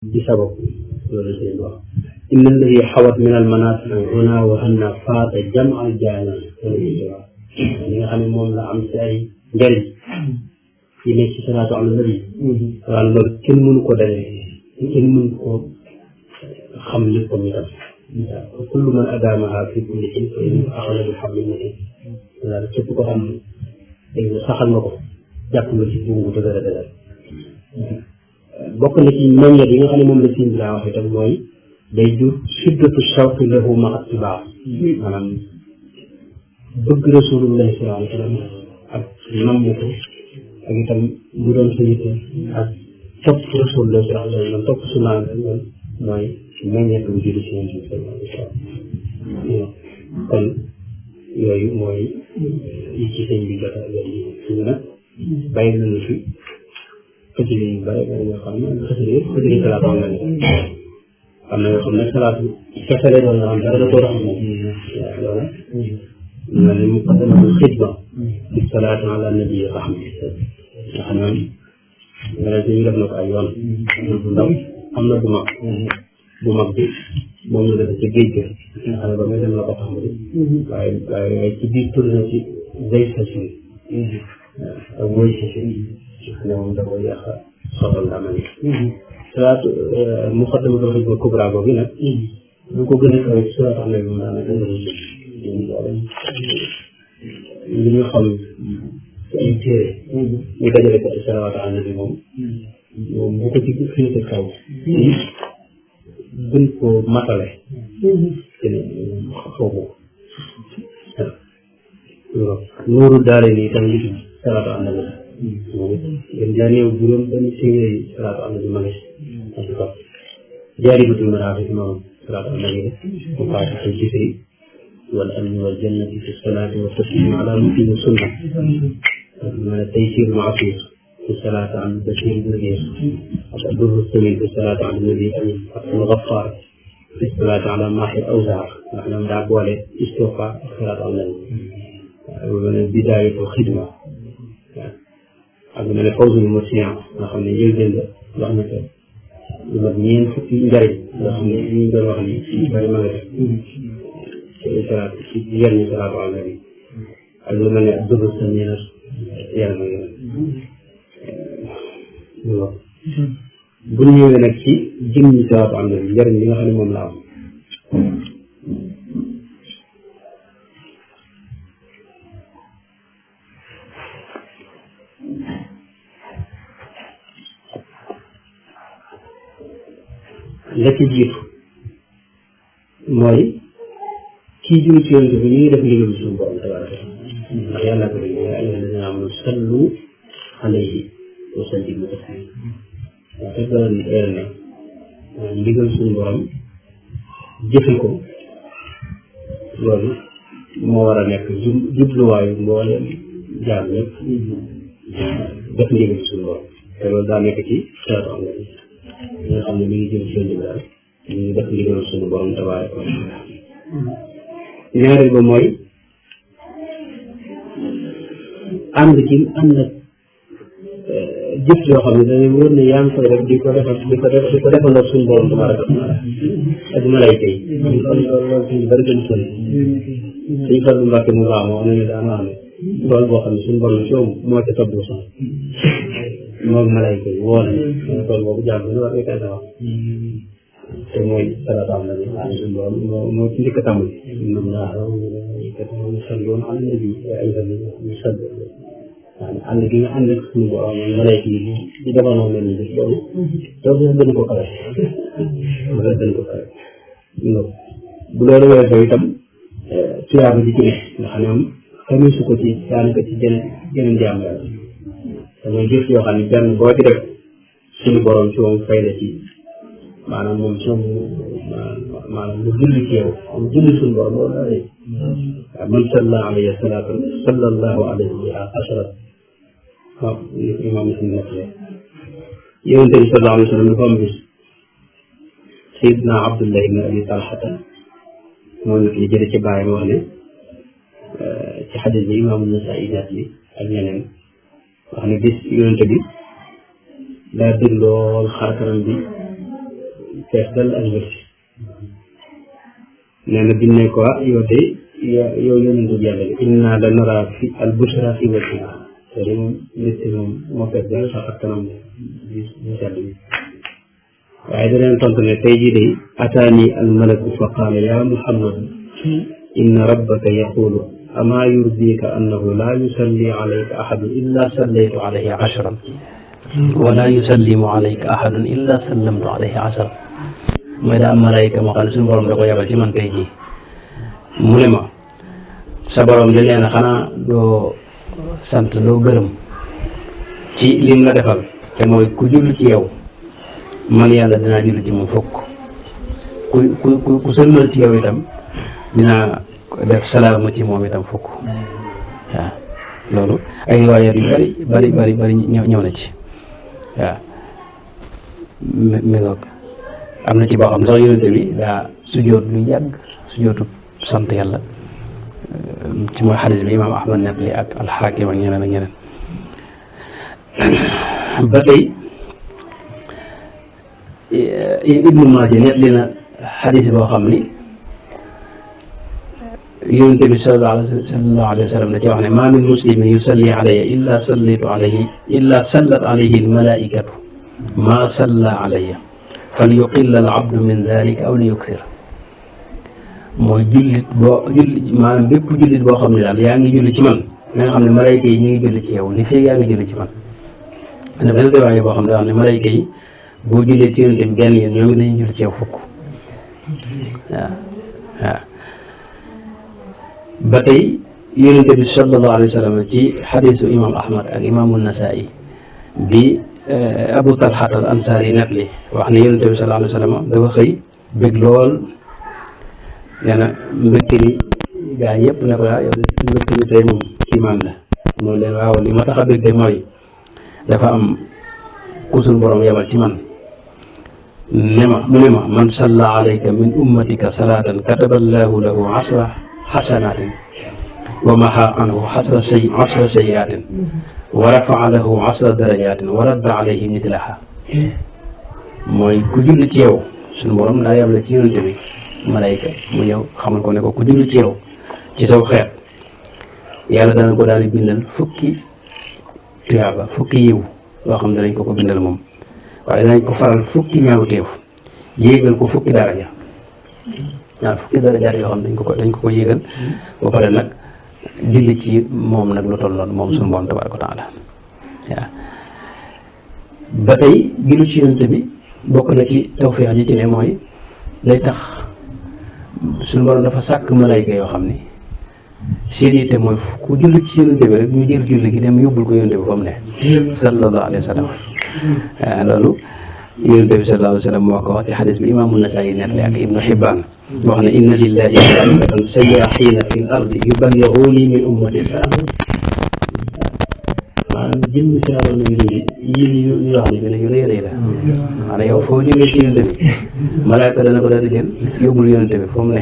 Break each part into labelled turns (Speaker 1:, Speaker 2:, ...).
Speaker 1: di sabab loolu seen wax inna alladi xawat min al manasib huna wa hanna faata jam al jaana li nga xam ne moom la am ci ay njëriñ yi nekk ci salaatu ala nabi waaw loolu kenn mënu ko dalee kenn mënu ko xam lépp comme itam kullu man adaamaha fi kulli in fa in axala bi xablin matin daal képp ko xam ne dégg nga saxal nga ko jàpp nga ci buum bu dëgër a dëgër bokk na ci meññeet yi nga xam ne moom la siin bi daa wax itam mooy day jur shiddatu shawqi lahu ma attibaa maanaam bëgg rasulullahi sallallahu alayhi wa sallam ak namm ko ak itam bu doon sa yitte ak topp rasulullahi sallallahu alayhi wa sallam topp sunnaam loolu mooy meññeet bu jëli si yéen sallallahu alayhi wa sallam kon yooyu mooy yi ci sëñ bi jot a jot yi suñu nag bàyyi nañu fi xëjëri yu bëri yoo xam ne xëjëri salaatu am na am na yoo xam ne salaatu kese doon na am dara da koo rax moom loolu mel ni mu qaddamatul xidma bi salaatu ala nabi rahma nga xam ne nga ne ñu def na ko ay yoon bu ndaw am na bu mag bi moom la def ci géej ga nga xam ne ba muy dem la ko tàmbali waaye ci biir tur na ci zay sasin ak woy sasin xam ne moom da ko yàq soxal la amal salaatu muqaddamatul xidma kubra boobu nag bu ko gën a kawe ci salaatu ala nabi maanaam li ñu xam ci ay téere ñu dajale ko ci salaatu ala nabi moom bu ko ci féete kaw gën koo matale foofu nuuru daare nii tam li salaatu ala nabi moom gën jaa néew juróom benn téere salaatu ala nabi ma ngi si ko jaari butul maraafi moom salaatu ala nabi mu faati ci والأمن والجنة في الصلاة والتسليم على مقيم السنة من التيسير المعصير في الصلاة عن البشير البرير البر السمين في الصلاة عن النبي الغفار في الصلاة على ماحي الأوزاع نحن ندعب عليه استوفاء الصلاة على النبي ومن البداية والخدمة من الفوز المسيع نحن يجلد رحمة المبنيين في الجري نحن يجلد رحمة المغرب salaat ci yenn salaatu ala nabi ak lu mel ne ak dugub sa ñeer yàlla na bu ñu ñëwee nag ci jëmmi salaatu ala nabi njëriñ li nga xam ne moom la am la ci jiitu mooy kii jëm ci yonent bi ñu ngi def ndigal suñu borom tabaraka ndax yàlla ko dégg yaa ayyuha alladina amanu sallu alayhi wa sallimu taslima waaw te doon leer ne ndigal suñu borom jëfe ko loolu moo war a nekk jubluwaayu mbooleem jaam ñëpp def ndigal suñu borom te loolu daa nekk ci salaatu ala nabi ñi nga xam ne mi ngi jëm ci yonent bi daal ñu ngi def ndigal suñu borom tabaraka ñaareel ba mooy ànd gi ànd ak jëf yoo xam ne dañuy wóor ne yaa ngi koy def di ko defandoo suñu borom tabaraka wa taala ak malayka yi loolu suñu bëri gën sori suñu farlu mbàkke mu baax moo ne daan wax ne loolu boo xam ne suñu borom si moo ca topp sax moom malayka yi woo nañ tool boobu jàmm ñu war koy wax te mooy salaatu ala nabi suñu borom moo ci njëkk a tàmbali ñoom ñaar ñu salloon ala nabi ay ñu sall waaw ànd gi nga ànd ak suñu borom malayka yi di defanoo mel ni def loolu gën ko kawe bu loolu weesoo itam tuyaaba di ci ne nga xam ne moom xamee su ko ci daanaka ci jeneen jaam yàlla te mooy jëf yoo xam ne benn boo ci def suñu borom ci moom fay la ci maanaam moom ci moom maanaam lu julli ci yow am julli suñu borom loolu la rek waaw man salla alayhi salaatu sallallahu alayhi ashara waaw imam Muslim nekk yonente bi sallallahu alayhi wa sallam dafa am bis Seydina Abdullah ibn Abi Talhata moo nekk li jële ci bàyyam wax ne ci xadis bi imam Nasaa'i bi ak ñeneen wax ne bis yonente bi daa dégg lool xar kanam bi fees dal ak wërsi nee na biñ ne ko yow de yow yonentu yàlla bi inna la nara fi al bushra fi wajhika te di moom nit moom moo fees dal sax ak kanam di sedd bi waaye da leen tontu ne tey jii de ataani al malaku fa qaala ya muhammad inna rabbaka yaqulu ama yurdika annahu la yusalli alayka ahadun illa sallaytu alayhi ashran wala yusallimu alayka ahadun illa sallamtu alayhi ashran mooy daa am malayka moo xam ne suñu borom da ko yabal ci man tey jii mu ne ma sa borom di nee na xanaa doo sant doo gërëm ci lim la defal te mooy ku julli ci yow man yàlla dinaa julli ci moom fukk ku sëlmal ci yow itam dinaa def salaama ci moom itam fukk waaw loolu ay riwaayaat yu bari ñëw na ci waaw mi ngoog am na ci boo xam ne sax yonent bi daa sujjóot lu yàgg sujjóotu sant yàlla ci mooy xadis bi imaam Ahmad nettali ak alxaakim ak ñeneen ba tey Ibnu Maaja nettali na xadis boo xam ni yonent bi sallallahu alayhi wa sallam da ci wax ne maa min muslimin yusalli alayya illa sallat alayhi almalaikatu ma salla alayya fal yuqilla al abdu min dalika aw li yuksir mooy maanaam bépp jullit boo xam ne daal yaa ngi julli ci man na nga xam ne malayka yi ñu ngi julli ci yow li fekk yaa ngi julli ci man ne benn riwaaya boo xam ne wax ne malayka yi boo jullee ci yonent bi benn yoon ñoom dañuy julli ci yow fukk waaw ba tey yonent bi sallallahu alayhi wa sallam ci xadiisu imam Ahmad ak imaamu Nasaa'i bi Abu Talhat al Ansaari net li wax ne yonent bi sallallahu alayhi wa sallam dafa xëy bëgg lool nee na mbëkk mi gaa ñëpp ne ko daa yow mbëkk mi tey moom kiimaan la moo leen waaw li ma tax a bëgg de mooy dafa am ku suñ borom yabal ci man mu ne ma man salla alayka min ummatika salaatan kataballaahu lahu asra xasanaatin wa maha anhu asra sayyiaatin wa rafaa lahu asra darajaatin wa radda alayhi mislaha mooy ku julli ci yow suñu borom daa yabal ci yonent bi malayka mu ñëw xamal ko ne ko ku julli ci yow ci saw xeet yàlla dana ko daal di bindal fukki tuyaaba fukki yiw yoo xam ne dañ ko bindal moom waaye danañ ko faral fukki ñaawteef yéegal ko fukki daraja ñaar fukki darajaat yoo xam ne dañ ko yéegal ba pare nag julli ci moom nag lu toll noonu moom suñu borom tabaaraka wa taala waaw ba tey julli ci yonent bi bokk na ci tawfeex ji ci ne mooy day tax suñu borom dafa sàkk malayka yoo xam ni seen yitte mooy ku julli ci yonent bi rek ñu jël julli gi dem yóbbul ko yonent bi fa mu ne sallallahu alayhi wa sallam loolu yonent bi sallallahu alayhi wa sallam moo ko wax ci xadis bi imaamu Nasaa'i nettali ak Ibnu Hibbaan wax ne inna lillahi malaa'ikatan sayyaahiina fil ardi yuballighuuni min ummati salaam maanaam jëmmi saaro na yii ñu wax ni yu rëy la maanaam yow foo jullee ci yonent bi malaaka dana ko daal di jël yóbbul yonent bi fa mu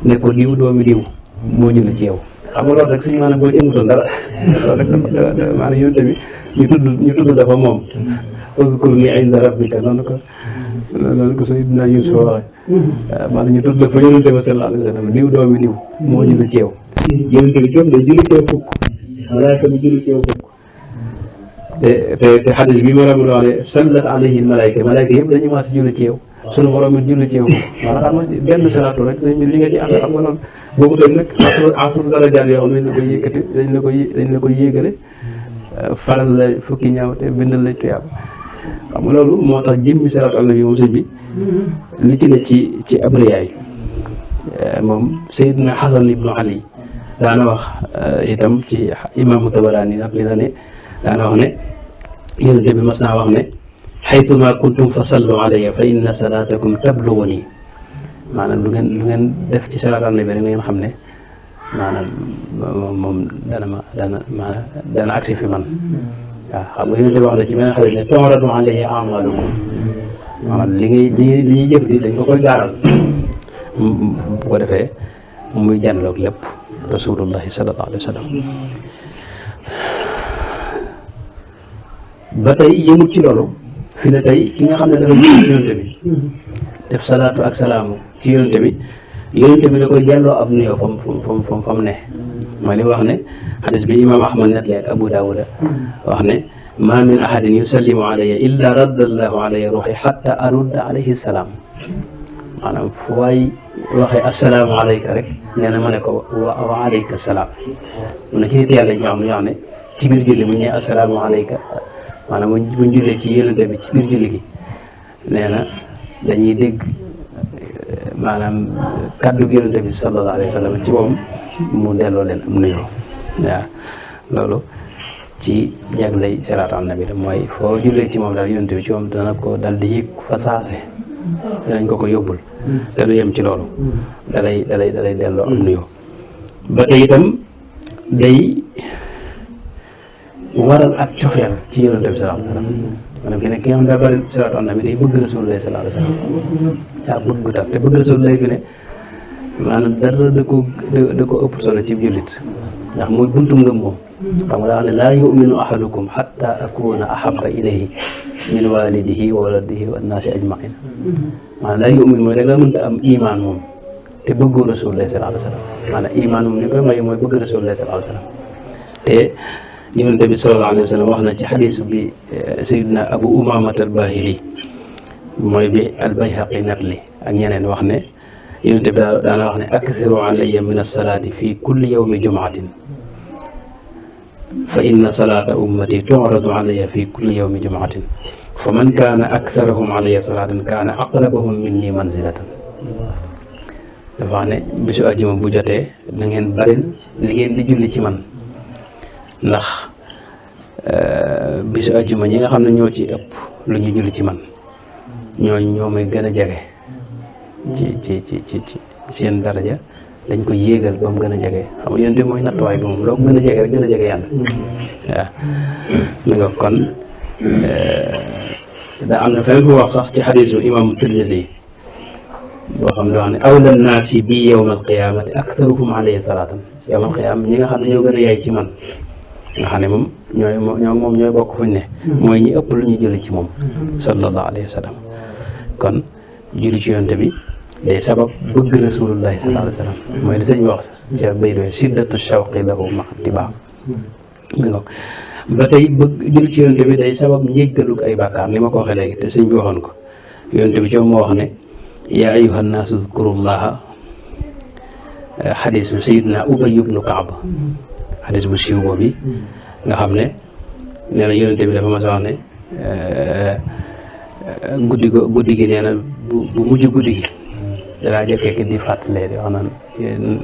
Speaker 1: ne ko diw doomi diw moo julli ci yow xam nga loolu rek suñu maanaam boo ci amutoon dara loolu rek dafa maanaam yonent bi ñu tudd dafa moom uzkurni inda rabbika noonu ko Sayyidina Yuusuf waxe maanaam ñu tudd la fa yonent bi sallallahu alayhi wa sallam diw doomi diw moo julli ci yow yonent bi day julli ci yow fukk malaaka bi julli ci yow fukk te xadis bi ma la wax ne sallat alayhi malaayka yëpp dañuy maas julli ci yow sunu borom it julli ci yow maanaam xam nga benn salaatu rek li nga ci am xam nga loolu boobu tamit nag asru darajaat yoo xam ne dañ la koy yëkkati dañ la koy yéegale faral la fukki ñaaw te bindal la tuyaab xam nga loolu moo tax jëmmi salaatu ala nabi moom sëñ bi li ci ne ci abriyaay moom Seydina Xasan ibnu Ali daana wax itam ci imaamu Tabaraani nag li na ne daana wax ne yonent bi mas naa wax ne xaytuma kuntum fa sallu alayya fa inna salaatakum tablughuni maanaam lu ngeen def ci salaat ala nabi rek na ngeen xam ne maanaam moom dana agsi fi man waaw xam nga yonent bi wax na ci beneen xarit ne tu'radu alayya a'maalukum maanaam li ñuy jëf di dañ ko koy gaaral bu ko defee muy jànloog lépp rasulullahi sallallahu alayhi wa sallam ba tey yëmut ci loolu
Speaker 2: fi ne tey ki nga xam ne dafa julli ci yonent bi def salaatu ak salaamu ci yonent bi da koy delloo ab nuyoo fa mu ne mooy li wax ne xadis bi imam ahmad nettali ak abu daawuda wax ne ma min ahadin yusallimu alayya illa radda allahu alayya ruuxi xatta arudda alayhi salaam maanaam fu waay waxee assalaamu alayka rek nee na ma ne ko wa alayka salaam mu ne ci nit yàlla ñoo xam ne wax ne ci biir julli bu ñu nee assalaamu alayka maanaam buñ jullee ci yonent bi ci biir julli gi nee na dañuy dégg maanaam kàddu yonent bi sallallahu alayhi wa sallam ci moom mu delloo leen am nuyoo waaw loolu ci jagley salaatu ala nabi la mooy foo jullee ci moom daal yonent bi ci moom dana ko dal di yëg fa saase danañ ko yóbbul te du yem ci loolu dalay delloo am nuyoo ba tey itam day waral ak cofeel ci yonent bi sallallahu alayhi wa sallam maanaam fi ne ki nga xam ne daa bëri salaatu ala nabi day bëgg rasulullah sallallahu alayhi wa sallam yaa bëgg tar te bëgg rasulullah fi ne maanaam dara da ko ëpp solo ci jullit ndax mooy buntu ngëm moom xam nga daa wax ne laa yuminu ahadukum xatta akuna ahaba ilayhi min walidihi wa waladihi wa annaasi ajmain maanaam laa yumin mooy da nga mënta am iman moom te bëggoo rasulullah sallallahu alayhi wa sallam maanaam iman moom li koy may mooy bëgg rasulullah sallallahu alayhi wa sallam te yonent bi sallallahu alayhi wa sallam wax na ci xadiis bi sayyidina abu umaamata al-baahili mooy bi al-bayhaqi natli ak ñeneen wax ne yonent bi daana wax ne akthiru alayya min as-salaati fi kulli yawmi jum'atin fa inna salaata ummati tu'radu alayya fi kulli yawmi jum'atin fa man kaana aktharuhum alayya salaatan kaana aqrabahum minni manzilatan dafa wax ne bisu àjjuma bu jotee na ngeen baril li ngeen di julli ci man ndax bisu àjjuma ñi nga xam ne ñoo ci ëpp lu ñuy julli ci man ñoo may gën a jege ci seen daraja dañ ko yéegal ba mu gën a jege xam nga yonent mooy nattuwaay bi moom loo ko gën a jege rek gën a jege yàlla waaw mi nga kon daa am na feneen fu wax sax ci xadiisu imam Tirmisi boo xam ne wax ne awla naasi bi yawma alqiyamati aktharuhum alayhi salaatan yawma alqiyama ñi nga xam ne ñoo gën a yaay ci man nga xam ne moom ñooy bokk fuñ ne mooy ñi ëpp lu ñuy julli ci moom sallallahu alayhi wa sallam kon julli ci yonent bi day sabab bëgg rasulullahi sallallahu alayhi wa sallam mooy li sëñ bi wax ci bay doy siddatu shawqi lahu ma tibaa mi ngo ba tey bëgg julli ci yonent bi day sabab njéggalug ay bàkkaar ni ma ko waxee léegi te sëñ bi waxoon ko yonent bi coom moo wax ne yaa ayyuhan naasu uzkurullaha xadiisu sayyidina Ubay ibnu Kaab xadiis bu siiw boobu nga xam ne nee na yonent bi dafa mas a wax ne guddi gi nee na bu mujj guddi gi danaa jëkkee di fàttalee di wax naan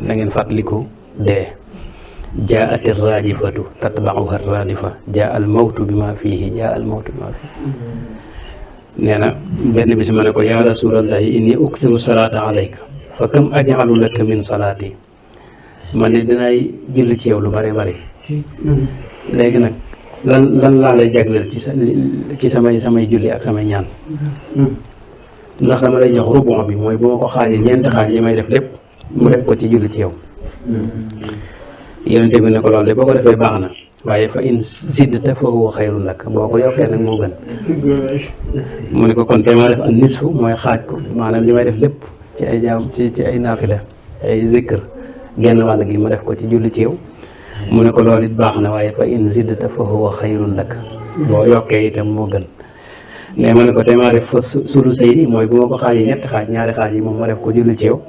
Speaker 2: na ngeen fàttaliku dee jaa ati raajifatu tatbauha raadifa jaa al mawtu bi ma fiihi jaa al mawtu bi ma fiihi nee na benn bis ma ne ko yaa rasulallahi inni ukthiru salaata alayka fa kam aj'alu laka min salaati man de dinaay julli ci yow lu bare bare léegi nag lan laa lay jagleel ci samay julli ak samay ñaan ndax dama lay jox rubon bi mooy bu ma ko xaajee ñeenti xaaj li may def lépp mu def ko ci julli ci yow yonent bi ne ko loolu de boo ko defee baax na waaye fa in ziddta fa huwa xayrun lak boo ko yokkee nag moo gën mu ne ko kon te ma def an nisfu mooy xaaj ko maanaam li may def lépp ci ay jaam ci ay naafila ay zikr genn wàll gi ma def ko ci julli ci yow mu ne ko loolu it baax na waaye fa in ziddta fa huwa xayrun lak boo yokkee itam moo gën ne ma ne ko te maa def fa sulu sayni mooy bu ma ko xaajee ñetti xaaj ñaari xaaj yi moom ma def ko julli ci yow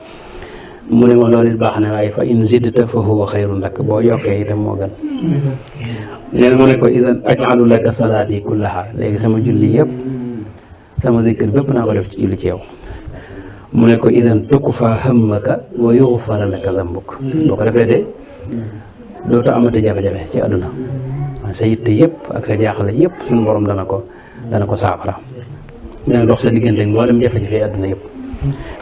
Speaker 2: mu ne ma loolu it baax na waaye fa in ziddta fa huwa xayrun lak boo yokkee itam moo gën nee na ma ne ko idan aj'alu laka salaati kullaha léegi sama julli yëpp sama zikr bépp naa ko def ci julli ci yow mu ne ko idan tukfa hammaka wa yughfara laka dambuk boo ko defee de dootoo amati jafe-jafe ci àdduna sa yitte yëpp ak sa jaaxle yëpp suñu borom dana ko saafara dana dox sa diggante ak mboolem jafe-jafe àdduna yëpp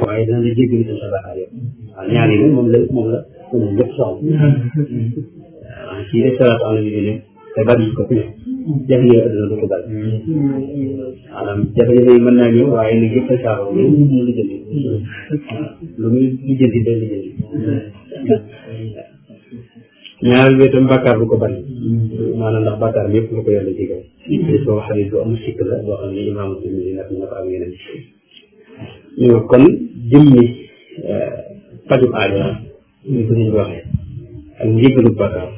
Speaker 1: waaye dana la jéggal itam sa bàkkaar yëpp waaw ñaan yi moom la lépp soxla waaw kii def salaatu ala nabi ne te bari ko fi jafe-jafe àdduna du ko bari maanaam jafe-jafe yi mën naa ñëw waaye nag yëpp a saafara loolu mu lijjanti lu muy lijjanti day lijjanti ñaareel bi itam bàkkaar bu ko bari maanaam ndax bàkkaar bi yëpp lu ko yàlla jégal te soo xadis bu amul sikk la boo xam ne imaamu Tirmisi nag na ko ak yeneen ñu nga kon jëmmi fajub aajo ñu ko ñu waxee ak njégalu bàkkaar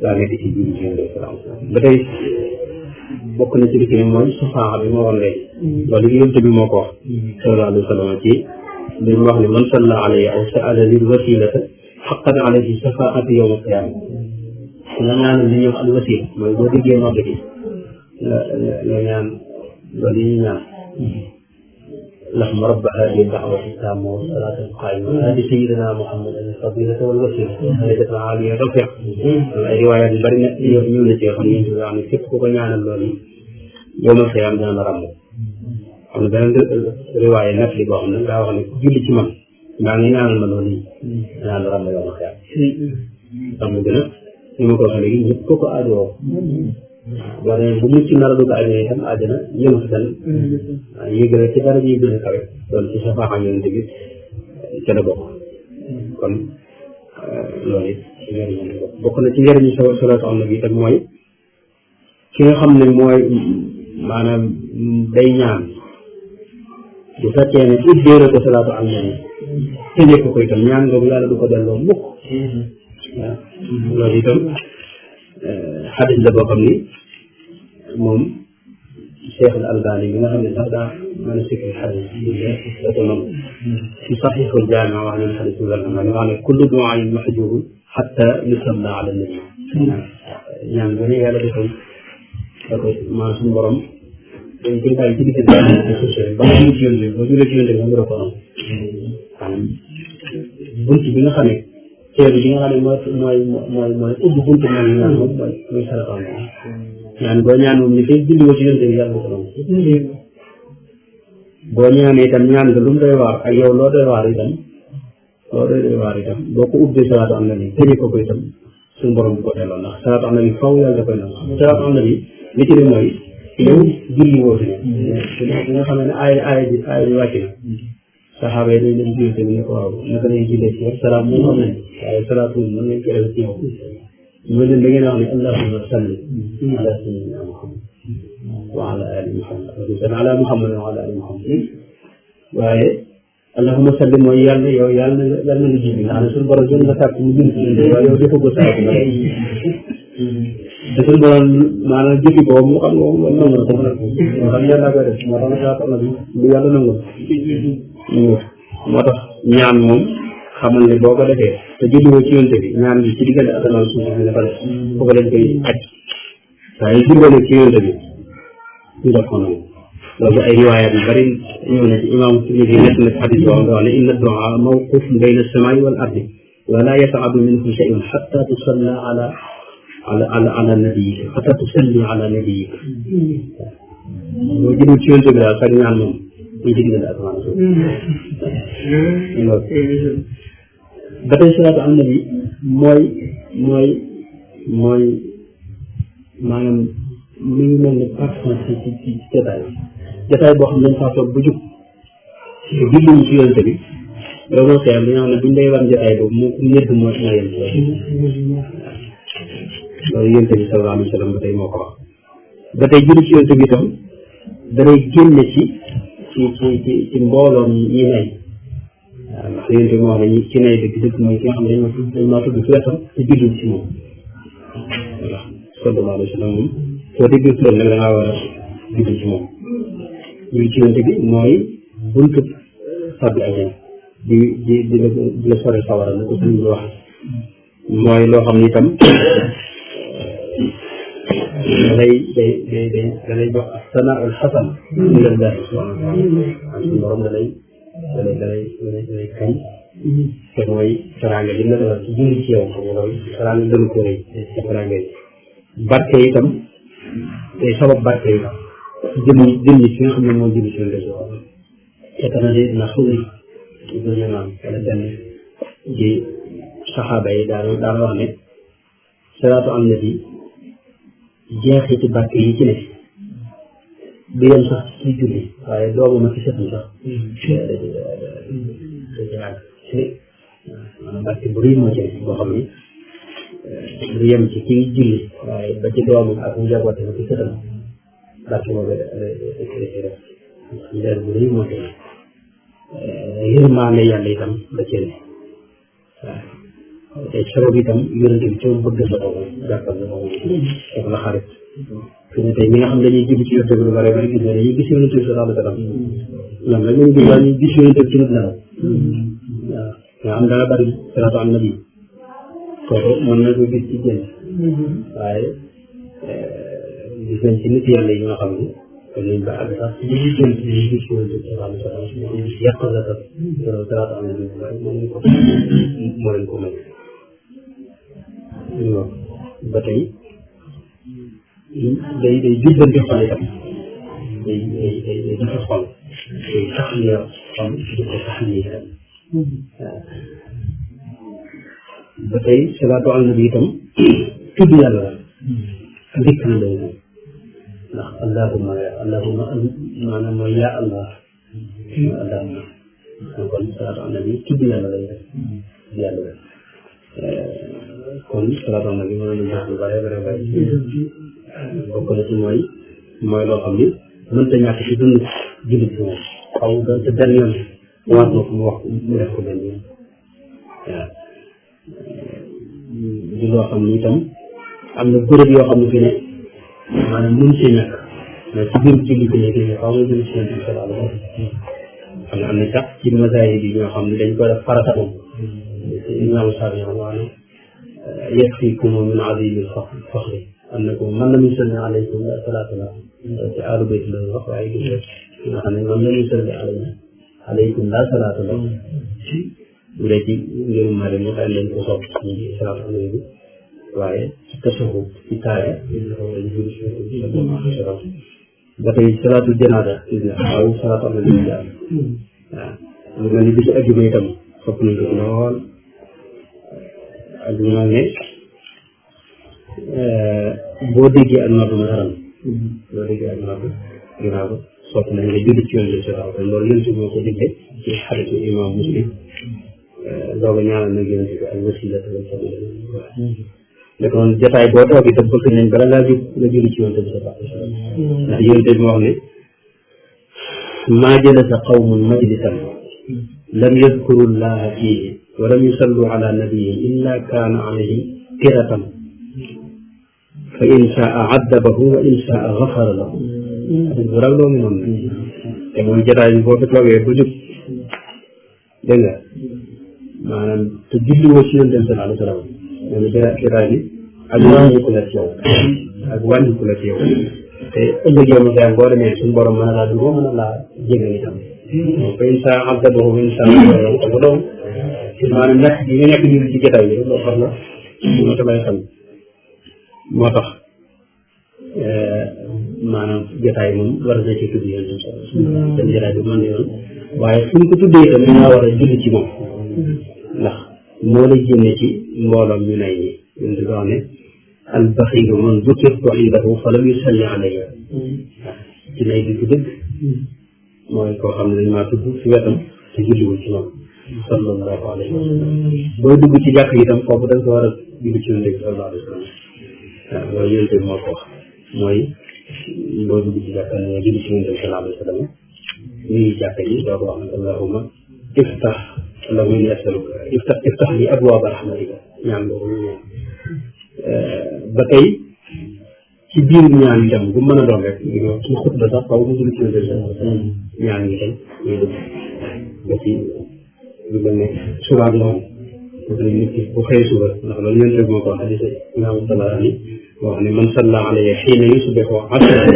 Speaker 1: daa nekk ci biir ci yonent bi sallallahu alayhi wa sallam ba tey bokk na ci li ci mooy safaa bi ma woon léegi loolu yonent bi moo ko wax sallallahu alayhi wa sallam ci li mu wax ne man salla alayhi aw sa'ala lil wasilata xaqan alayhi safaati yawma qiyaama nga ñaanal li ñuy wax al wasila mooy boo déggee nodd gi nga ñaan loolu yi ñu ñaan اللهم رب هذه الدعوة التامة والصلاة القائمة هذه سيدنا محمد الفضيلة والوسيلة درجة عالية رفيعة روايات برنا يونتي خليل يعني كيف كوكا ñaanal loolu يوم القيامة dana la ràmm am na beneen riwaaya nag li boo xam ne daa wax ne julli ci man maa ngi ñaanal ma loolu yi danaa la ràmm yow ma xeer xam nga gën a ni ma ko waxee léegi ñëpp ko aajowoo boo demee bu mucc nar a dugg àjjana itam àjjana yëngu si tamit yëgale ci dara ji gën a kawe loolu ci safaaxa yonent bi ca la bokk kon loolu it ci njëriñ bokk na ci njëriñu salaatu ala nabi itam mooy ki nga xam ne mooy maanaam day ñaan bu fekkee ne ubbee na ko salaatu ala nabi tëjee ko itam ñaan nga yàlla du ko delloo mukk waaw loolu itam xadis la boo xam ni moom Cheikh al Albani bi nga xam ne sax daa mën a sikki xadis da ko noonu ci saxiixul jaami wax nañ xadis bi la wax ne kullu du'aain mahjuubun xatta yusalla ala nabi ñaan bu ne yàlla da koy maanaam suñu borom dañ koy bàyyi ci diggante ba nga ci yónde boo julee ci yónde bi nga ko noonu maanaam bunt bi nga xam ne teelu bi nga xam ne mooy ubbi buntu mooy ñaan moom mooy salaatu ñaan boo ñaan moom ni fay julli woo ci yonte bi yàlla ko nangu boo ñaanee itam ñaan nga lu mu doy waar ak yow loo doy waar itam boo ko ubbee salaatu am na bi tëjee ko itam suñu borom bu ko delloo ndax salaatu am na bi faw yàlla da koy nangu salaatu am na bi li ci dem mooy yow julli woo fi ne bi nga xam ne aaya bi wàcc na saxaaba yi dañ leen julli tamit ne ko waaw naka lañ jullee ci yow salaam moom xam nañ waaye salaatu mën nañ ko def ci yow ñu leen da ngeen wax ne allahumma salli ala sayyidina Muhammad wa ala ali Muhammad ala Muhammad wa ala ali Muhammad waaye allahumma salli mooy yàlla yow yàlla na nga julli ndax ne suñu borom jëm nga sàkk mu julli ci waaye yow defagoo salaatu na te suñu borom maanaam jëfi boobu mu xam nga moom nangu na ko moo xam yàlla koy def moo tax na salaatu na bi lu yàlla nangu moo tax ñaan moom xamal ne boo ko defee te julliwoo ci yonte bi ñaan bi ci diggante asamaan suuf si ne fa def foofu lañ koy aj waaye julliwoo ci yonte bi ñu def ko noonu loolu ay riwaayaat yu bari ñëw na ci imaamu Tirmidi nekk na ci xadis boo xam ne inna du'a mawqufun bayna as-samaa'i wal ardi wa la yas'adu minhu shay'un hatta tusalla ala nabiyyika hatta tusalli ala nabiyyika boo julli ci yonte bi daal sax ñaan moom muy ci diggante asamaan suuf ba tey salaatu ala nabi mooy maanaam mi ngi mel ne parfum ci jotaay boo xam ne dañ faa toog bu jub te julli ci yonte bi yow moo xeer li nga xam ne buñ lay wan jotaay boobu mu ñedd moo yem loolu yonte bi sallallahu alayhi wa sallam ba tey moo ko wax ba tey julli ci yonte bi itam danay génne ci mbooloom yi nay waaw ndax yonte bi moo wax ne ci nay dëgg mooy ki nga xam ne dañ maa tudd ci wetam te julli ci moom voilà sallallahu alayhi wa sallam moom soo déggee turam nag da ngaa war a julli ci moom julli ci yonte bi mooy buntu fàbbi ak di la sore sawara la ko suñ bi wax mooy loo xam ni itam dalay jox sanaa al xasan lillahi subhanahu wa taala suñu borom dalay kañ te mooy teraanga li nga defal ci julli ci yow xam nga loolu teraanga gënu ko rëy ci teraanga yi barke itam day sabab barke itam jëm ci nga xam ne moo julli ci yonte bi etana na xuri ibnu Yamaan wala benn ci saxaaba yi daana wax ne salaatu ala nabi jeexiti barke yi ci ne du yem sax ci julli waaye doomu ma ci sëtam sax maanaam barke bu rëy moo ci ne boo xam ni du yem ci kii julli waaye ba ci doomam ak njabootam ak sëtam barke boobu def leer bu rëy moo tax yërmaande yàlla itam da cee ne waaw te sabab itam yonente bi ci moom bëgg sa bopp jàppal na moom def la xarit fi ne tey ñi nga xam dañuy jubbi ci yonente bi lu bare bari gis ne dañuy gis yonente bi sallallahu alayhi wa sallam lan rek lañu gis waaye ñu gis yonente bi ci nit la waaw nga xam dana bari salaatu an nabi kooku mën na ko gis ci jën waaye gis nañ ci nit yàlla yi nga xam ne kon nañ ba àgg sax li ñu jëm ci gis yonente bi sallallahu alayhi wa sallam ñu gis yàq la tam salaatu an nabi waaye moom ñu ko moo leen ko may ba tey day jubbanti xol itam day defar xol day taxliya xol di ko taxliya itam waaw ba tey salaatu ala nabi itam tudd yàlla la dikk na lay moom ndax allahumma maanaam mooy yaa allah allahumma kon salaatu ala nabi tudd yàlla lay def tudd yàlla la kon salaatu ala nabi mën nañu def lu bare bare bare bokk na ci mooy loo xam ni mënta ñàkk ci dund jullit bi moom xaw doon te benn yoon war na ko mu wax mu def ko benn yoon waaw di loo xam ni itam am na bërëb yoo xam ne fi ne maanaam mënu see ñàkk mais ci biir jullit bi nekk xaw nga jullit seen bi sallallahu alayhi wa sallam xam ne am na sax ci masaayid yi ñoo xam ne dañ ko def farata moom imaamu Saafi wax ne yakfiikum min azimil faxri annakum man lam yusalli alaykum la salaata lahu ci aalu bayt la wax waaye gis nga xam ne man lam yusalli alaykum la salaata lahu bu dee ci ngërum Maalik ñu xam leen ko sopp ci salaatu alayhi bi waaye ci tasawuf ci taaya ba tey salaatu janaasa waaw salaatu alayhi bi waaw lu mel ni bisu ajjuma itam sopp nañ ko lool ajjuma ne boo déggee ak nodd masalan boo déggee ak nodd ginnaaw ko sopp nañ nga julli ci yoon bi sallallahu alayhi wa sallam loolu yonent bi moo ko digle ci xadiisu imam Muslim dooga ñaanal na yonent bi ay wasila te ne kon jotaay boo toog itam bëgg nañ bala ngaa jóg nga julli ci yonent bi sallallahu alayhi wa sallam ndax yonent bi moo wax ne maa jalasa qawmun majlisan lam yadkuru llaha fiihi wa lam yusallu ala nabiyyin illa kaana alayhim tiratan fa in saa addabahu wa in saa gafara lahu bu rag loo ngi noonu te moom jotaay bi boo fi toogee ba jóg dégg nga maanaam te julli woo ci yonent bi sallallahu alayhi wa sallam moom jotaay bi ak wàññiku la ci yow ak wàññiku la ci yow te ëllëg yow ma fayam boo demee suñu borom mën na laa dugg mën na laa jégal itam fa in saa addabahu wa in saa gafara lahu te bu doon maanaam ñàkk gi nga ñàkk julli ci jotaay bi loolu xam na moo tamay xam moo tax maanaam jotaay moom war na ci tudd yoon seen jotaay bi mën na yoon waaye fu ñu ko tuddee itam dañoo war a julli ci moom ndax moo lay génne ci mbooloom ñu nay ñi ñun di ko wax ne al baxiilu man zukirtu indahu fa lam yusalli alayya ci nay bi dëgg mooy koo xam ne dañ maa tudd ci wetam te julliwul ci moom sallallahu alayhi wa sallam booy dugg ci jàkk itam foofu da nga ko war a julli ci yonent bi sallallahu alayhi wa sallam waaw loolu yonent bi moo ko wax mooy boo dugg ci jàkka ne julli ci yonent bi sallallahu alayhi wa sallam ñuy jàkka yi doo ko wax ne allahumma iftah allahumma inni as'aluka iftah li abwaaba rahmatika ñaan boobu ñu ñaan ba tey ci biir ñaan itam bu mën a doon rek ci xutba sax xaw ma julli ci yonent bi sallallahu alayhi wa sallam ñaan yi itam ñuy dugg ba ci lu mel ne suba ak ngoon nit ki bu xëyee suba ndax loolu yonent bi moo ko wax hadis imam Tabarani moo wax ne man salla alayya xiina yusbihu asran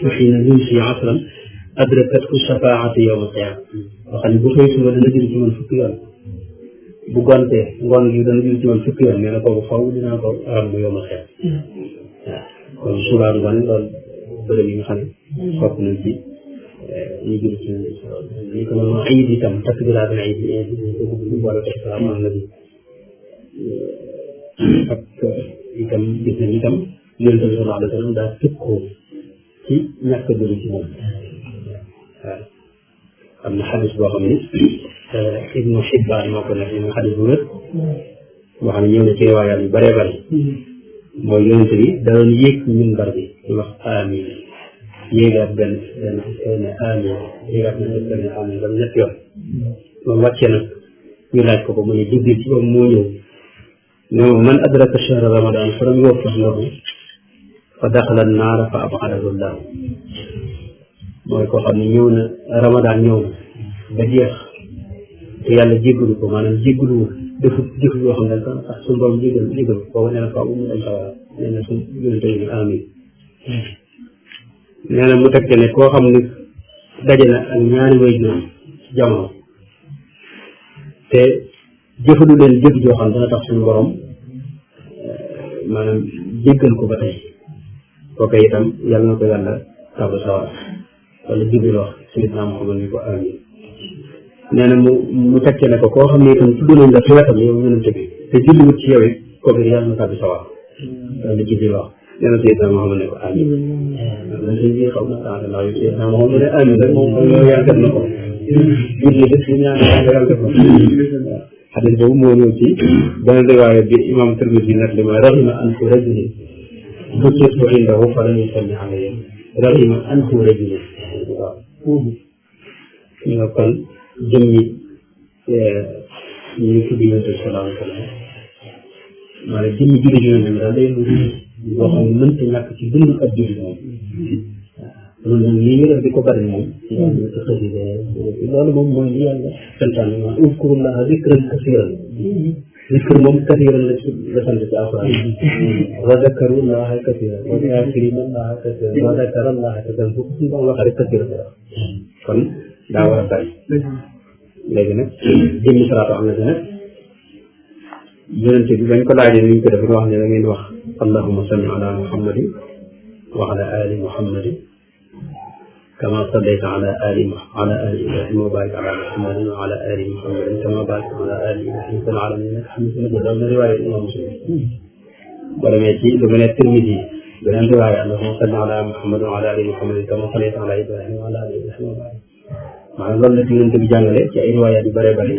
Speaker 1: wa xiina yumsi asran adrakathu shafaatu yawma qiyaama wax ne bu xëyee suba dana jël ci man fukki yoon bu gontee ngoon gi dana jël ci man fukki yoon nee na kooku faw dinaa ko aram bu yawma qiyaama waaw kon suba ak ngoon loolu bërëb yi nga xam ne sopp nañ ci ñu jël ci li ko noonu ayib itam takbiraat na ayib ñu boole ko salaam ala nabi ak itam gis nañ itam yonent bi sallallahu alayhi wa sallam daa tëkkoo ci ñàkk a jëli ci moom waaw am na xadis boo xam ni Ibnu Xibbaan moo ko nekk ñu xadis bu wér boo xam ne ñëw na ci riwaayaat yu bëree bëri mooy yonent bi da doon yéeg minbar bi di wax amiin yéegaat benn ne amiin yéegaat benn amiin ba ñett yoon moom wàccee nag ñu laaj ko mu ne Jibril ci moom moo ñëw ne moom man adraka shahra ramadan falam yuwaffaq lahu fa daxala naara fa abadahu llahu mooy koo xam ne ñëw na ramadan ñëw na ba jeex te yàlla jéggalu ko maanaam jéggaluwul defu jëf yoo xam ne dañ tax suñu borom jéggal boobu nee na faaw mu dem sawara nee na suñ yonente yi amin nee na mu teg ne koo xam ne daje na ak ñaari way juróom ci jamono te jëfalu leen jëf joo xam dana tax suñu borom maanaam jéggal ko ba tey kooku itam yàlla na ko yàlla tàbbu sawara wala Jibril wax Sayyidina Muhammad ni ko amin nee na mu teg ne ko koo xam ne itam tudd nañ la fi wetam yow yonente bi te julliwut ci yow it kooku yàlla na tàbbi sawara wala Jibril wax nee na Sayyidina Muhammad ne ko amin lan sëñ bi xaw na tànn ndax yow Sayyidina Muhammad ne amin rek moom yàlla def na ko julli def ñu ñaan yàlla def na ko xadis boobu moo ñëw ci benn riwaaya bi imam Tirmidi nag li mooy rahima anfu rajulin dukirtu indahu fa lam yusalli alayhi rahima anfu rajulin waaw ñu nga kon jëmmi ñu tudd yonent bi sallallahu alayhi wa sallam maanaam jëmmi julli ci yonent bi daal day loo xam ne mënta ñàkk ci dund ak julli moom loolu moom lii ñu def di ko bari moom loolu moom mooy li yàlla santaane ma uzkurullaha zikran kasiran zikr moom kasiran la sant ci alquran wa zakarullaha kasiran wa zakirina allaha kasiran wa zakarallaha kasiran bu suñu borom waxee rek kasiran kon daa war a bari léegi nag jëmmi salaatu am na ci nag yonente bi bañ ko laajee ni ñu ko def nga wax ne da ngeen wax allahumma salli ala muhammadin wa ala ali muhammadin كما صليت على آل إبراهيم وبارك على محمد وعلى آل محمد كما باركت على آل إبراهيم في العالمين إنك حميد مجيد loolu riwaaya Imaam Muslim boo demee ci lu mel ne Tirmidi beneen riwaaya Allahumma salli ala Muhammad wa ala ali Muhammad kama sallayta ala Ibrahima wa ala ali Ibrahima wa barik maanaam loolu la ci Yonent bi jàngale ci ay riwaaya yu bëree bëri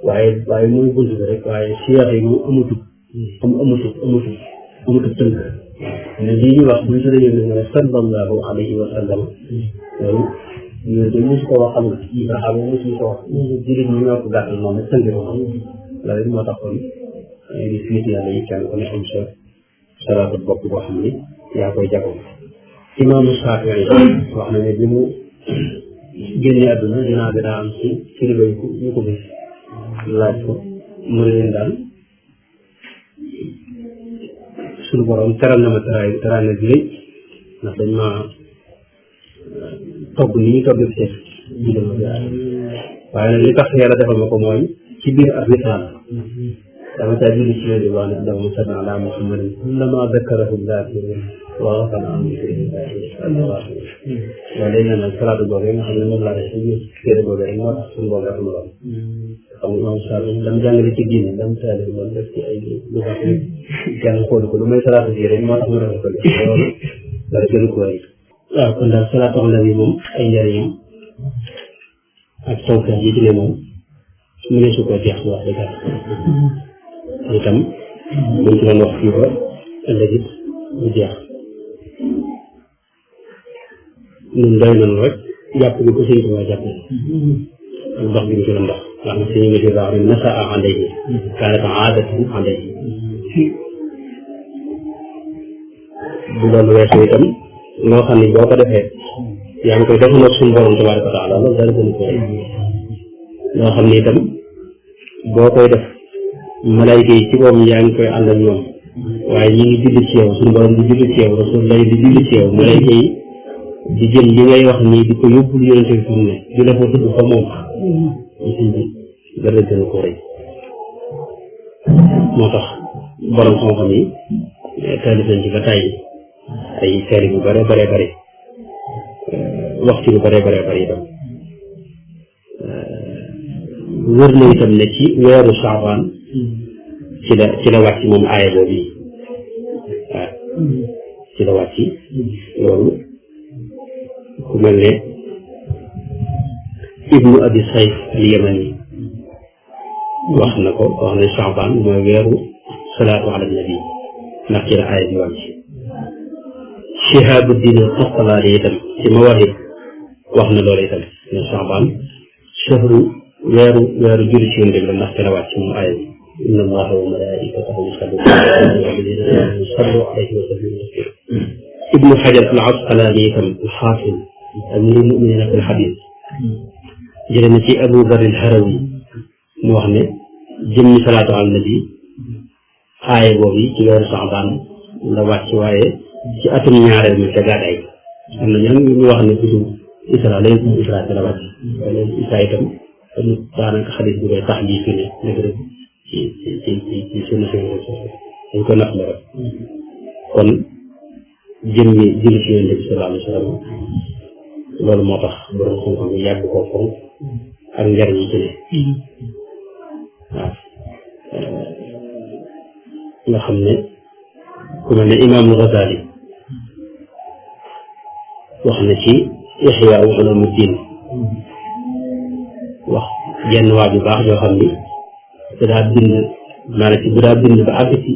Speaker 1: waaye muy bunt bi rek waaye siyax yi mu amutut tënk ne lii ñu wax buñ tuddee yéen ne sallallahu alayhi wa sallam loolu ñun de mosu ko wax xam nga yi nga xam ne mosuñu ko wax jullit ñi ñoo ko gàttal noonu tënk ko loolu moo tax kon di fiit yàlla yi kenn ku ne am sa salaatu bopp boo xam ni yaa koy jagoo imaamu Shaafi'i wax na ne bi mu génnee àdduna dinaa bi daa am ci kilifa yu ko gis laaj ko mu ne leen daal suñu borom teral na ma teraanga ji rëy ndax dañ ma togg ni ñu togg ceeb ji dama jaar waaye nag li tax yàlla defal ma ko mooy ci biir ak lislaam dama caa julli ci yéen di wax ne allahumma salli ala muhammadin kullama dakarahu zaakirun wa ghafala an dhikrihi loolu day naan salaatu boobu nga xam ne moom laa def ci biir téere boobu rek moo tax suñu boobu rek ma doon xam nga moom saa dama jàngale ci diine dama taale loolu def ci ay lu baax kenn xoolu ko lu may salaatu ji rek moo tax mu defal ko loolu dara gënu ko rëy waaw kon daal salaatu ala nabi moom ay njëriñam ak tawfeex yi ci ne moom mu ne su ko jeex wax dëgg itam buñ ci doon wax fii ba ëllëg it du jeex ñun doy nañu rek jàpp bi ko sëñ bi waa jàpp ak ndox bi ñu ci doon ndox ndax na sëñ bi di wax ne nasaa alayhi kaanat aadatu alayhi bu loolu weesoo itam loo xam ne boo ko defee yaa ngi koy defandoo suñu borom tabaaraka wa taala loolu dara gënu ko loo xam ne itam boo koy def malayka yi ci boppam yaa ngi koy ànd ak ñoom waaye ñi ngi julli ci yow suñu borom di julli ci yow rasulullah di julli ci yow malayka yi di jël li ngay wax nii di ko yóbbul yonente bi fi mu ne di la ko tudd fa moom suñ bi dara gënu ko rëy moo tax borom xam-xam yi taalif nañ ci ba tàyyi ay seeri yu bare waxtu yu bare itam wër na itam ne ci weeru Saabaan ci la wàcc moom aaya boobu yi waaw ci la wàcc loolu ku mel ne ibnu abi sayf al yamani wax na ko wax ne Shaaban mooy weeru salaatu ala nabi ndax ci la aaya bi wàcc Shihabuddin Qastalaani itam ci Mawaahib wax na loolu itam ne Shaaban shahru weeru julli ci yonent bi la ndax ci la wàcc moom aaya bi inna allaha wa malaikatahu yusalluna alayhi wa sallimu taslima Ibnu Hajar al Asqalaani itam al-Haafid amirul mu'minin fil hadiis jëlee na ci Abu Dharr al-Harawi mu wax ne jëmmi salaatu ala nabi aaya boobu ci weeru Shaaban la wàcc waaye ci atum ñaareel mi te gàddaay am na ñeneen ñu wax ne bisu Isra laylatul Isra la wàcc laylatul Isra itam daanaka xadis bi koy tax ji fi ne nekk rek ci sunna si dañ ko natt la rek kon jëmmi julli ci Yonent bi sallallahu alayhi wa sallam loolu moo tax borom xam-xam yi yàgg koo fonk ak njariñ yi ci ne waaw nga xam ne ku mel ne Imaamul Ghazali wax na ci Ihya Ulumuddin wax jenn waa ju baax yoo xam ni daa bind maanaam ci bu daa bind ba àgg ci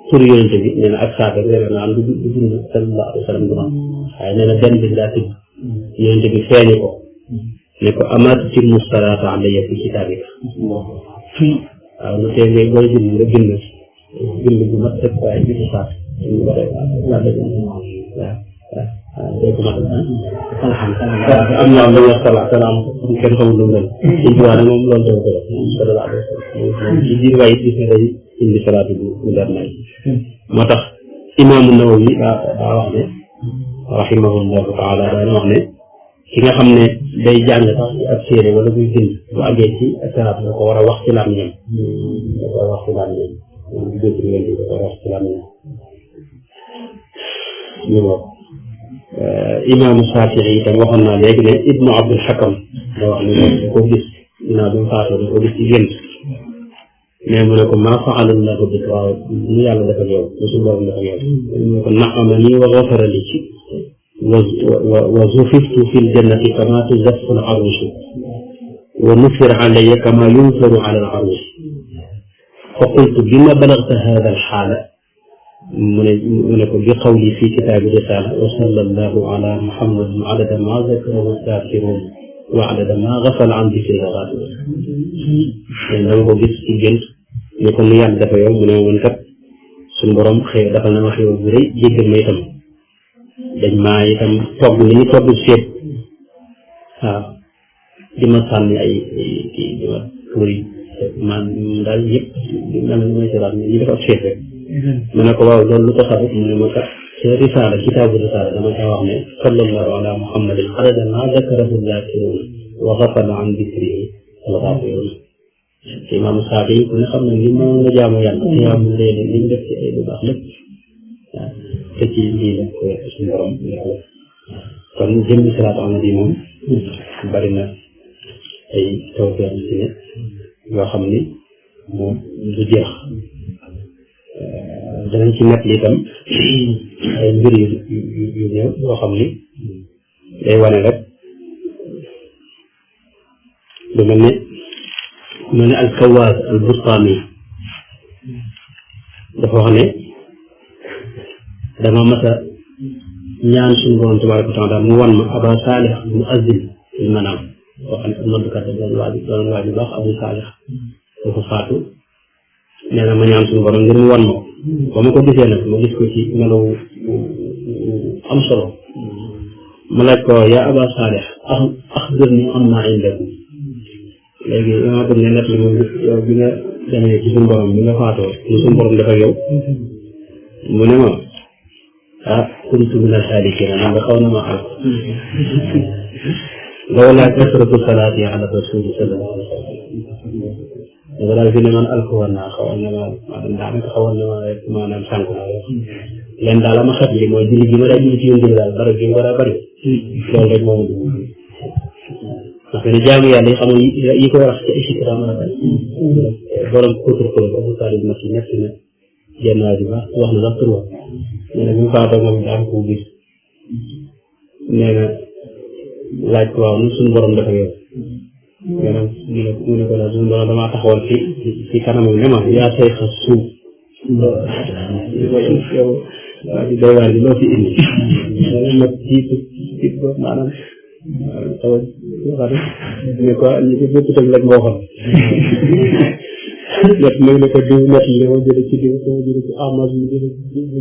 Speaker 1: tur Yonent bi nee na ak saaka réer na am du bind sallallahu alayhi wa sallam du waaye nee na benn bi daa tëdd Yonent bi feeñu ko ne ko amaa tutimmu salaata alayya fi kitaabika waaw lu tee ngay booy bind nga bind bu mat sëkk waaye bi mu faat am na lu wax salaam kenn xamul lu mel ci diwaan moom loolu dama ko def sallallahu alayhi wa sallam ci biir waaye gis nga day indi salaatu bu leer nañ moo tax imaamu Nawawi daa wax ne rahimahullahu taala daana wax ne ki nga xam ne day jàng sax ci ab téere wala buy bind bu àggee ci salaat da ko war a wax ci làmmiñam da ko war a wax ci làmmiñam moom di dégg ngeen di da ko war a wax ci làmmiñam ñu wax imaamu Shaafi'i itam waxoon naa léegi ne Ibnu Abdul Hakam da wax ne da ko gis dinaa bi mu faatoo da ko gis ci gént mais mu ne ko maa fa'ala Allahu bika waaw ñu yàlla defal yow mosul loolu defal yow mu ne ko na'amani wa ghafara li ci wa zufiftu fi ljannati kama tuzaffu al arushu wa nufira alayya kama yunfaru ala al arush fa qultu bima balagta hada al xaala mu ne ko bi qawli fi kitaabi risaala wa sallallahu ala muhammadin adada ma zakarahu zaakirun wa adada ma gafala an dikri al-ghaafiliin dama ko gis ci gént ne ko nu yàlla dafa yow mu ne man kat suñu borom xëy dafa na ma xew bu rëy jéggal ma itam dañ maa itam togg li ñu togg seet waaw di ma sànni ay di ma tuuri man daal yëpp mel na may seetaan ñu def ab seet rek ma ne ko waaw loolu lu ko sabab mu ne ma kat ci risaala kitaabu risaala dama kaa wax ne sallallahu ala muhammadin adada ma zakarahu zaakiruun wa gafala an dikrihi al-gaafiluun imaamu Shaafi'i ku ne xam ne li ma nga jaamu yàlla yaamu léegi li mu def ci ay lu baax lépp waaw te ci lii la ko suñu borom kon jëmmi salaatu ala nabi moom bari na ay tawfeex ci ne yoo xam ni moom du jeex danañ ci nekk li itam ay mbir yu néew yoo xam ni day wane rek lu mel ne al-Kawwaas al-Bustaami dafa wax ne dama mas a ñaan suñu borom tabaaraka wa taala mu wan ma Aba Saalih al-Mu'azzin fil manaam boo xam ne am noddukat doon waaju baax Abu Saalih dafa faatu nee na ma ñaan suñu borom ngir mu wan ma ko ba ma ko gisee nag ma gis ko ci melaw am solo ma laaj ko yaa Aba Saalih axbirnii ammaa indakum léegi dama bëgg nga nekk li moom yow bi nga demee ci suñu borom bi nga faatoo lu suñu borom def ak yow mu ne ma kuntu mina saalikiina man nga xaw na ma àll lawlaa kasratu salaati ala rasuuli sallallahu alayhi wa sallam dafa daal fi ne man alkool naa xawoon na ma maanaam daanaka xawoon na ma rek maanaam sànq naa wax leen daal ama xet li mooy julli gi ma day julli ci yónni daal bari gi war a bari loolu rek moo ma dugg ndax ne jaamu yàlla yi xam nga yi koy wax ci ay sikra mën a bari borom kóotur ko Abu Taalib ma ci nekk na jenn waa ji baax wax na sax tur wax nee na bi mu faatoo moom daa ko gis nee na laaj ko waaw nu suñu borom dafa yow maanaam mu ne ko daal suñu borom damaa taxawal ci kanamam ne ma yaa say xas suuf yow waa ji doy waar bi loo fi indi nag ci maanaam taw ne ko ñu ko bépp tam rek moo xam net nag ne ko diw net li ma jële ci diw sama jële ci Ahmad mu jële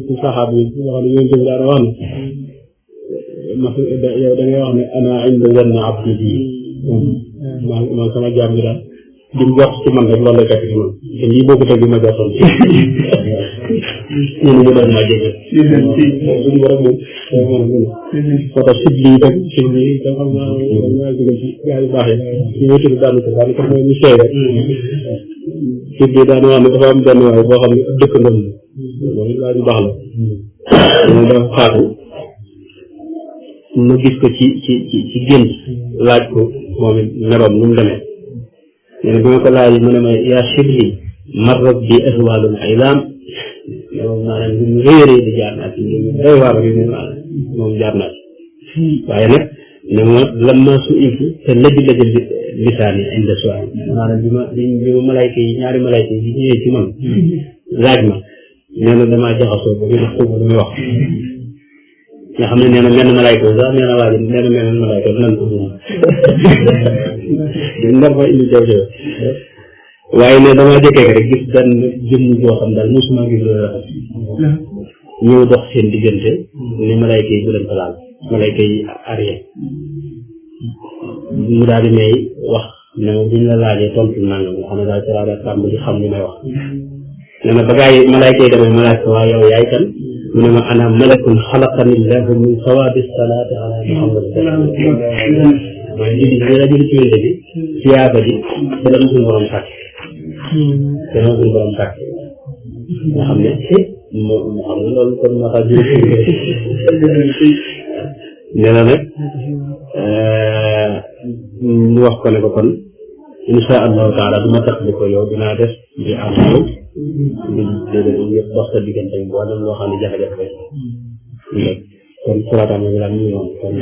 Speaker 1: ci saxaab yi nga xam ne yéen tamit daan wax ne yow da ngay wax ne ana inda zanni abdi bi man sama jaam bi daal di mu jox ci man rek loolu lay fekk ci man te lii boo ko teg bi ma joxoon ci ñun ñu doon maa jege suñu borom moom moo tax sib lii tam sib lii tam xam naa jóge ci gaa yu baax yi ñu tudd daanu ko mooy ñu seey rek sib lii daan wax ne dafa am benn waay boo xam ne ab dëkk ndam loolu gaa yu baax la moom dafa faatu ma gis ko ci gént laaj ko moom it meloom nu mu demee nee na bi ma ko laaj mu ne ma yaa Shibli marrat bi ahwaalul aylaam moom maanaam ñu réeree di jaar naa ci ñu doy waar bi moom jaar naa ci waaye nag ne ma lamma su'iltu te lëj lisaani inda su'aal maanaam bi ma malayka yi ñaari malayka yi ñëwee ci man laaj ma nee na damaa jaxasoo ba gën a xóobu lu muy wax nga xam ne nee na menn malayka sax nee na waaji nee na menn malayka nan ko ndar fa indi jaw-jaw waaye ne damaa jëkkee rek gis benn jëmm boo xam daal mosuma gis loolu rafet ñëw dox seen diggante ne malayka yi bu leen ko laal malayka yi arrière mu daal di may wax ne ma buñ la laajee tontu nangam nga xam ne daal ci laa tàmbali xam li may wax ne ma ba gaa yi malayka yi demee ma laaj ko waa yow yaay kan mu ne ma ana malakun xalaqani llahu min sawaabi salaati ala muhammad mooy julli bi la julli ci wénte bi siyaaba ji te la suñu borom sàkk te la suñu borom sàkk nga xam ne mu xam ne loolu kon moo tax julli nee na nag mu wax ko ne ko kon insha allahu taala du ma tax li ko yow dinaa def di am yow yëpp dox sa diggante bi boo dem loo xam ne jafe-jafe kon salaatam bi daal ñu yoon kon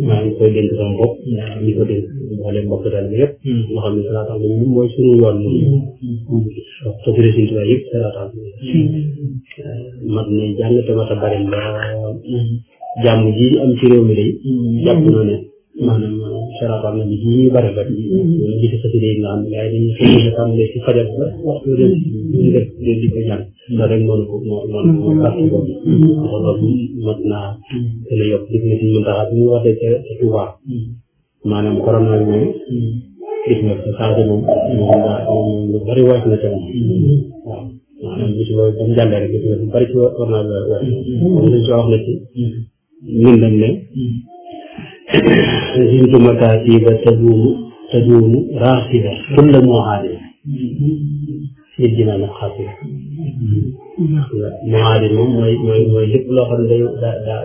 Speaker 1: maa ngi koy dénk sama bopp ñi ko dénk mbooleem mbokk daal bi yëpp nga xam ne salaatam bi ñun mooy suñu yoon moom xasida Sëriñ Tuubaa yëpp salaatam bi mat ne jàng te mat a bari lool jàmm ji am ci réew mi day jàpp na ne maanaam salaatam bi ji ñu bari bari ñu gis xasida yi nga xam ne gars yi dañuy xëy na tàmbalee ci fajar ba waxtu dem ñu def di ko jàng loolu rek moo parti boobu loolu mat naa gën a yokk gis nga si mën taxaat ñu waxee ca Touba maanaam corona bi moom gis nga changé moom lu bari wàcc na ca moom waaw maanaam bis boobu ba mu jàllee rek gis nga lu bari ci corona bi wàcc moom dañ ci wax na ci ñun dañ ne zintu makaatiba taduumu raasida kulla muaadin nit dina la xaasida muaadin moom mooy lépp loo xam ne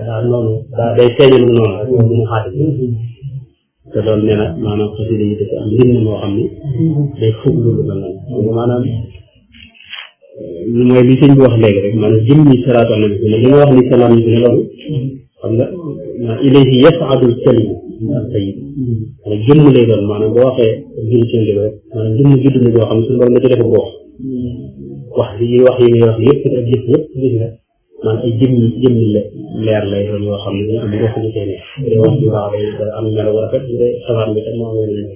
Speaker 1: daa noonu day feeñal noonu rek moom mu xaasida te loolu nee na maanaam xasida yi dafa am lim moo xam ne day fugg lu mel noonu maanaam mooy li sëñ bi wax léegi rek maanaam jëmmi salaatu ala nabi li nga wax ni salaam ni ne loolu xam nga ilayhi yasaadul kalim at-tayyib maanaam jëmm lay doon maanaam boo waxee jëm seen li rek maanaam jëmm judd na boo xam ne suñu borom da ci def boo wax yi wax yi ngay wax yëpp ak jëf yëpp gis nga maanaam ay jëmmi leer lay doon yoo xam ne ñu am bokk ñu seen day wax ju baax day am melo bu rafet day xabaar bi tam moo am leen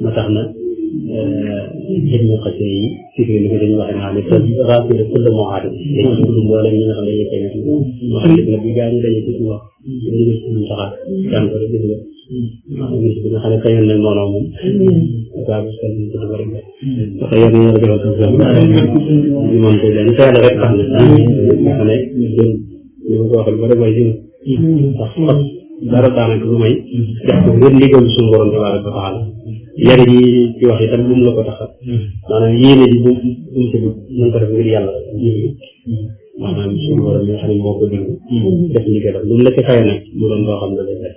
Speaker 1: ma tax na jëmmi xasee yi ci fi ni ko dañuy waxe naa ne te rassuré kulle moo aadam dañ ci dugg mboolem ñi nga xam ne dañuy koy moo xam ne bi gaa ñi dañuy ci wax ñu gis ñu taxaat jàng ko rek gis nga maanaam gis bi nga xam ne kayoon nañ noonoo moom gaa bi sel ñu tudd bari nga dafa yor ñu war a defal sa ñu mën ko dañ teel rek tax na nga xam ne ñu ko waxal bari mooy jëm ndax fas dara daanaka lu may def ko ngir liggéeyal suñu borom tabaaraka wa taala yare yi ci wax itam bu mu la ko taxal maanaam yéene ji bu mu ci dugg nañ ko def ngir yàlla maanaam suñu borom mi nga xam ne moo ko digg def ndigalam lu mu la ci fay nag mu doon loo xam ne lay def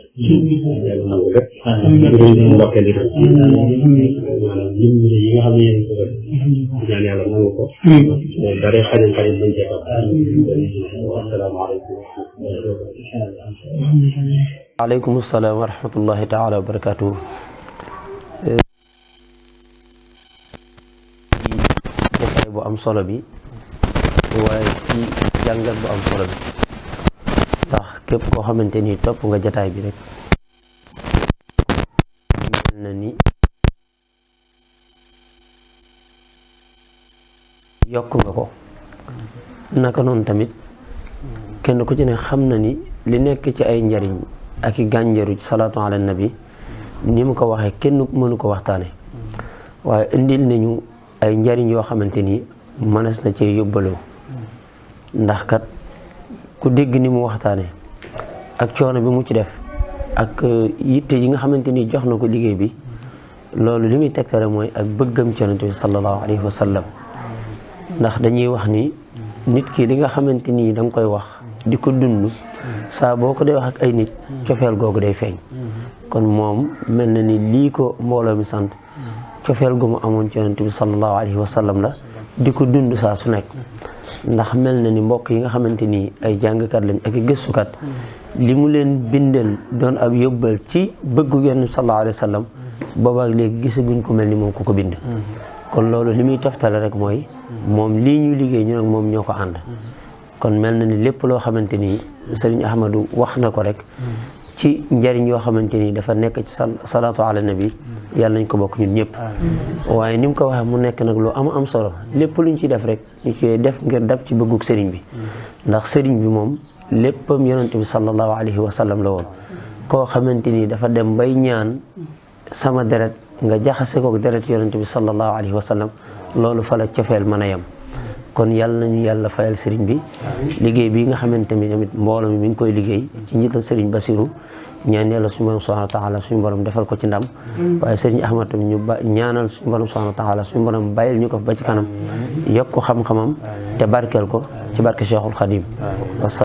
Speaker 1: yàlla nangu lépp ñu doon mbokkee di maanaam lim yi nga xam ne yéen ko def ñaan yàlla nangu ko dara xañan bañ cee topp asalaamaaleykum
Speaker 3: waaleykum salaam wa rahmatullahi taala wa barakatuhu bu am solo bi waaye ci jàngat bu am solo bi ndax képp koo xamante ni topp nga jataay bi rek mel na ni yokk nga ko naka noonu tamit kenn ku ci ne xam na ni li nekk ci ay njariñ ak i gànjaru ci salaatu ala nabi ni mu ko waxee kenn mënu ko waxtaane waaye indil nañu ay njariñ yoo xamante ni mënees na cee yóbbaloo ndax kat ku dégg ni mu waxtaane ak coono bi mu ci def ak yitte yi nga xamante ni jox na ko liggéey bi loolu li muy tegtale mooy ak bëggam ci Yonent bi sallallahu alayhi wa sallam ndax dañuy wax ni nit ki li nga xamante ni da nga koy wax di ko dund saa boo ko dee wax ak ay nit cofeel googu day feeñ kon moom mel na ni lii ko mbooloo mi sant cofeel gu mu amoon ci Yonent bi sallallahu alayhi wa sallam la di ko dund saa su nekk ndax mel na ni mbokk yi nga xamante ni ay jàngkat lañ ak i gëstukat li mu leen bindal doon ab yóbbal ci bëggu Yonent bi sallallahu alayhi wa sallam boobaak léegi gisaguñ ko mel ni moom ku ko bind kon loolu li muy toftale rek mooy moom lii ñu liggéey ñu nag moom ñoo ko ànd kon mel na ni lépp loo xamante ni Sëriñ Ahmadou wax na ko rek ci njariñ yoo xamante ni dafa nekk ci salaatu ala nabi yàlla nañ ko bokk ñun ñëpp waaye ni mu ko waxee mu nekk nag lu am solo lépp luñ ci def rek ñu ci def ngir dab ci bëggug sëriñ bi ndax sëriñ bi moom léppam yonent bi sallallahu alayhi wa sallam la woon koo xamante ni dafa dem bay ñaan sama deret nga jaxase ko deret yonent bi sallallahu alayhi wa sallam loolu fa la cofeel mën a yem kon yàlla nañu yàlla fayal sëriñ bi liggéey bi nga xamante ni tamit mbooloo mi ngi koy liggéey ci njiital sëriñ Basiru ñaan yàlla suñu borom subhanahu wa taala suñu borom defal ko ci ndam waaye sëriñ Ahmad tamit ñu ñaanal suñu borom subhanahu wa taala suñu borom bàyyil ñu ko ba ci kanam yokk ko xam-xamam te barkeel ko ci barke Cheikhul Khadim